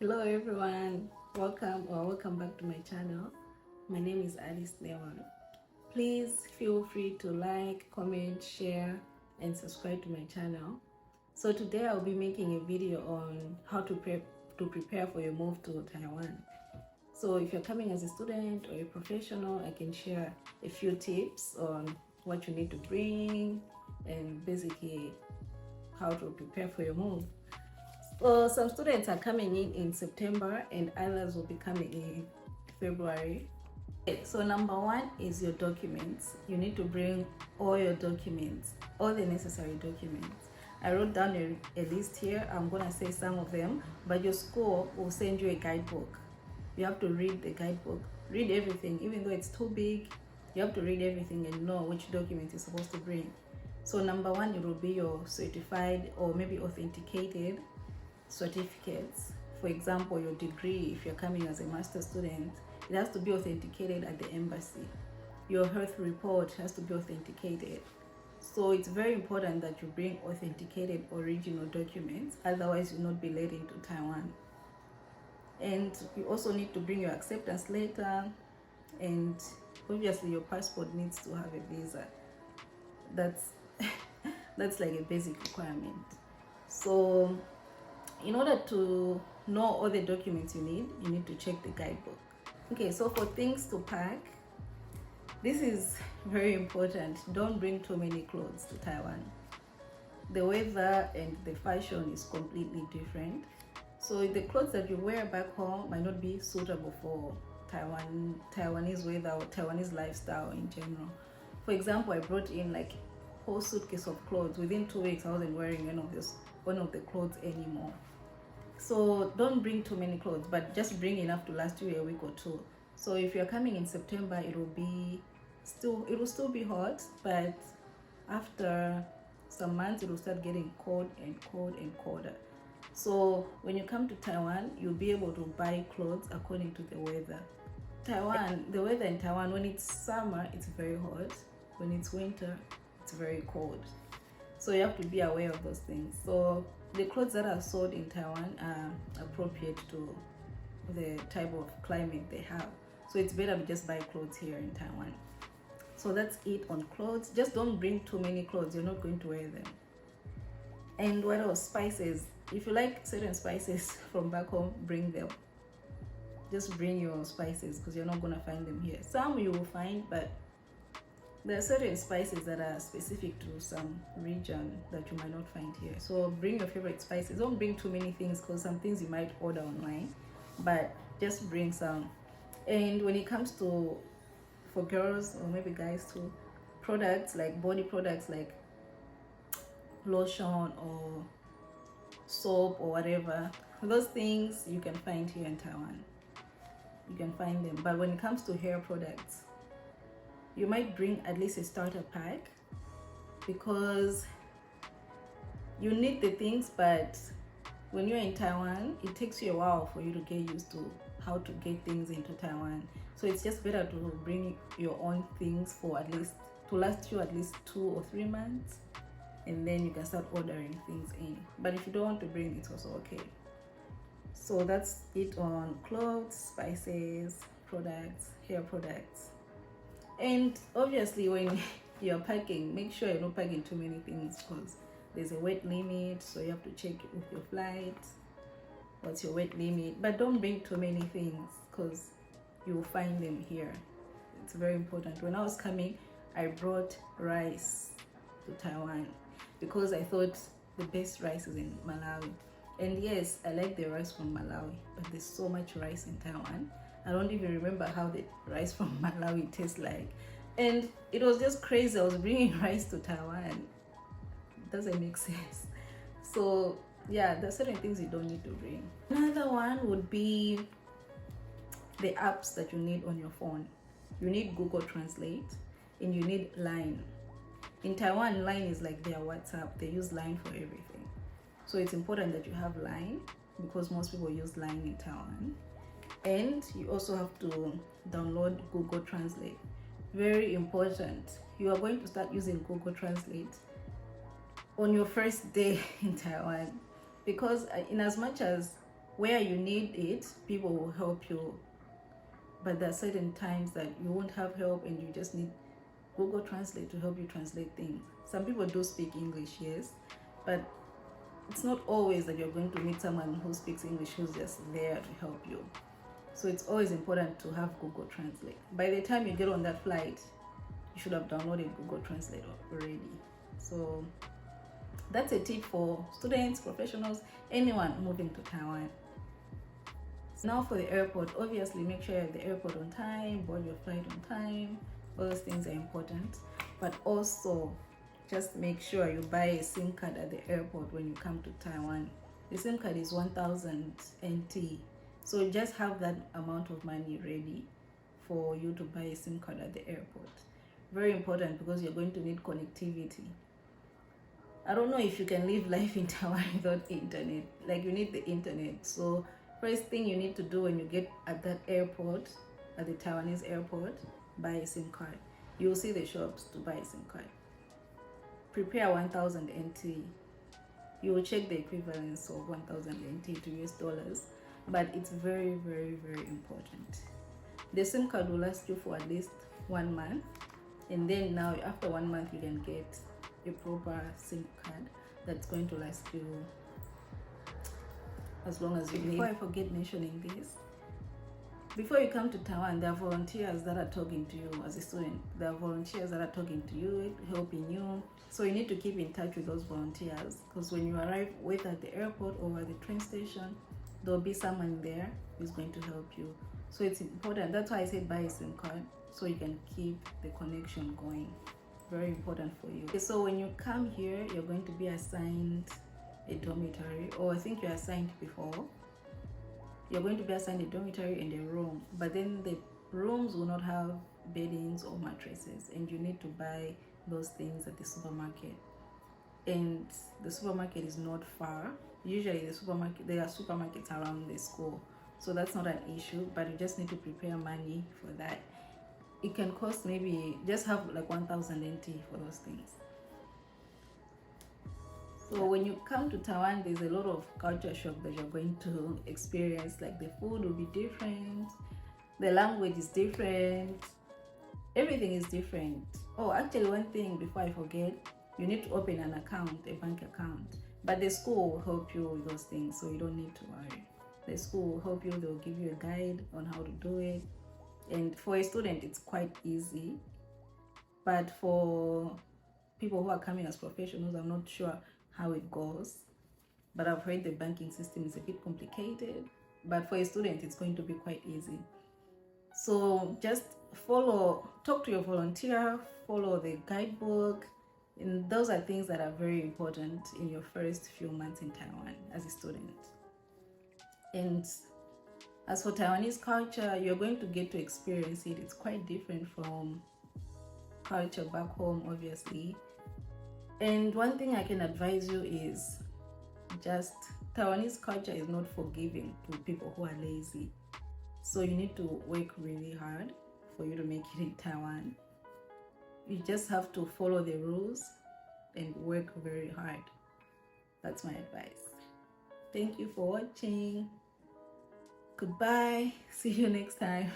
Hello everyone, welcome back to my channel. My name is Alice Lewan. Please feel free to like, comment, share and subscribe to my channel. So today I'll be making a video on how to prepare for your move to Taiwan. So if you're coming as a student or a professional, I can share a few tips on what you need to bring and basically how to prepare for your move. So some students are coming in September and others will be coming in February. Okay, so number one is your documents. You need to bring all your documents, all the necessary documents. I wrote down a list here. I'm gonna say some of them, but your school will send you a guidebook. You have to read the guidebook, read everything, even though it's too big. You have to read everything and know which document you're supposed to bring. So number one, it will be your certified or maybe authenticated certificates. For example, your degree, if you're coming as a master student, it has to be authenticated at the embassy. Your health report has to be authenticated. So it's very important that you bring authenticated original documents, otherwise you'll not be let into Taiwan. And you also need to bring your acceptance letter, and obviously your passport needs to have a visa. That's that's like a basic requirement. So in order to know all the documents you need to check the guidebook. Okay, so for things to pack, this is very important. Don't bring too many clothes to Taiwan. The weather and the fashion is completely different. So the clothes that you wear back home might not be suitable for Taiwanese weather or Taiwanese lifestyle in general. For example, I brought in like a whole suitcase of clothes. Within 2 weeks, I wasn't wearing one of the clothes anymore. So don't bring too many clothes, but just bring enough to last you a week or two. So if you're coming in September, it will still be hot, but after some months it will start getting cold and colder. So when you come to Taiwan, you'll be able to buy clothes according to the weather. The weather in Taiwan, when it's summer, it's very hot. When it's winter, it's very cold. So you have to be aware of those things. So the clothes that are sold in Taiwan are appropriate to the type of climate they have. So it's better to just buy clothes here in Taiwan. So that's it on clothes. Just don't bring too many clothes. You're not going to wear them. And what else? Spices. If you like certain spices from back home, bring them. Just bring your spices because you're not going to find them here. Some you will find, but there are certain spices that are specific to some region that you might not find here. So bring your favorite spices. Don't bring too many things because some things you might order online, but just bring some. And when it comes to, for girls or maybe guys too, products like body products like lotion or soap or whatever, those things you can find here in Taiwan. You can find them. But when it comes to hair products, you might bring at least a starter pack because you need the things, but when you're in Taiwan, it takes you a while for you to get used to how to get things into Taiwan. So it's just better to bring your own things to last you at least 2 or 3 months, and then you can start ordering things in. But if you don't want to bring, it's also okay. So that's it on clothes, spices, products, hair products. And obviously when you're packing, make sure you're not packing too many things because there's a weight limit, so you have to check with your flight what's your weight limit. But don't bring too many things because you'll find them here. It's very important. When I was coming, I brought rice to Taiwan because I thought the best rice is in Malawi. And yes, I like the rice from Malawi, but there's so much rice in Taiwan. I don't even remember how the rice from Malawi tastes like. And it was just crazy. I was bringing rice to Taiwan. It doesn't make sense. So yeah, there's certain things you don't need to bring. Another one would be the apps that you need on your phone. You need Google Translate and you need Line. In Taiwan, Line is like their WhatsApp. They use Line for everything. So it's important that you have Line because most people use Line in Taiwan. And you also have to download Google Translate. Very important. You are going to start using Google Translate on your first day in Taiwan because in as much as where you need it, people will help you, but there are certain times that you won't have help and you just need Google Translate to help you translate things. Some people do speak English, yes, but it's not always that you're going to meet someone who speaks English who's just there to help you. So it's always important to have Google Translate. By the time you get on that flight, you should have downloaded Google Translate already. So that's a tip for students, professionals, anyone moving to Taiwan. Now for the airport, obviously make sure you're at the airport on time, board your flight on time. All those things are important, but also just make sure you buy a SIM card at the airport when you come to Taiwan. The SIM card is 1000 NT, so just have that amount of money ready for you to buy a SIM card at the airport. Very important because you're going to need connectivity. I don't know if you can live life in Taiwan without internet. Like, you need the internet. So first thing you need to do when you get at that airport, at the Taiwanese airport, buy a SIM card. You'll see the shops to buy a SIM card. Prepare 1000 NT. You will check the equivalence of 1000 NT to US dollars, but it's very, very, very important. The SIM card will last you for at least 1 month, and then now after 1 month you can get a proper SIM card that's going to last you as long as you need. Before I forget mentioning this, before you come to Taiwan, there are volunteers that are talking to you as a student. There are volunteers that are talking to you, helping you. So you need to keep in touch with those volunteers, because when you arrive, whether at the airport or at the train station, there'll be someone there who's going to help you. So it's important. That's why I said buy a SIM card, so you can keep the connection going. Very important for you. Okay, so when you come here, you're going to be assigned a dormitory, or I think you're assigned before. You're going to be assigned a dormitory and a room, but then the rooms will not have beddings or mattresses, and you need to buy those things at the supermarket. And the supermarket is not far. Usually there are supermarkets around the school, so that's not an issue, but you just need to prepare money for that. It can cost, maybe just have like 1000 NT for those things. So when you come to Taiwan, there's a lot of culture shock that you're going to experience. Like, the food will be different, the language is different, everything is different. Oh, actually, one thing before I forget, you need to open an account, a bank account. But the school will help you with those things, so you don't need to worry. The school will help you, they'll give you a guide on how to do it. And for a student, it's quite easy. But for people who are coming as professionals, I'm not sure how it goes. But I've heard the banking system is a bit complicated. But for a student, it's going to be quite easy. So just talk to your volunteer, follow the guidebook. And those are things that are very important in your first few months in Taiwan as a student. And as for Taiwanese culture, you're going to get to experience it. It's quite different from culture back home, obviously. And one thing I can advise you is just Taiwanese culture is not forgiving to people who are lazy. So you need to work really hard for you to make it in Taiwan. You just have to follow the rules and work very hard. That's my advice. Thank you for watching. Goodbye. See you next time.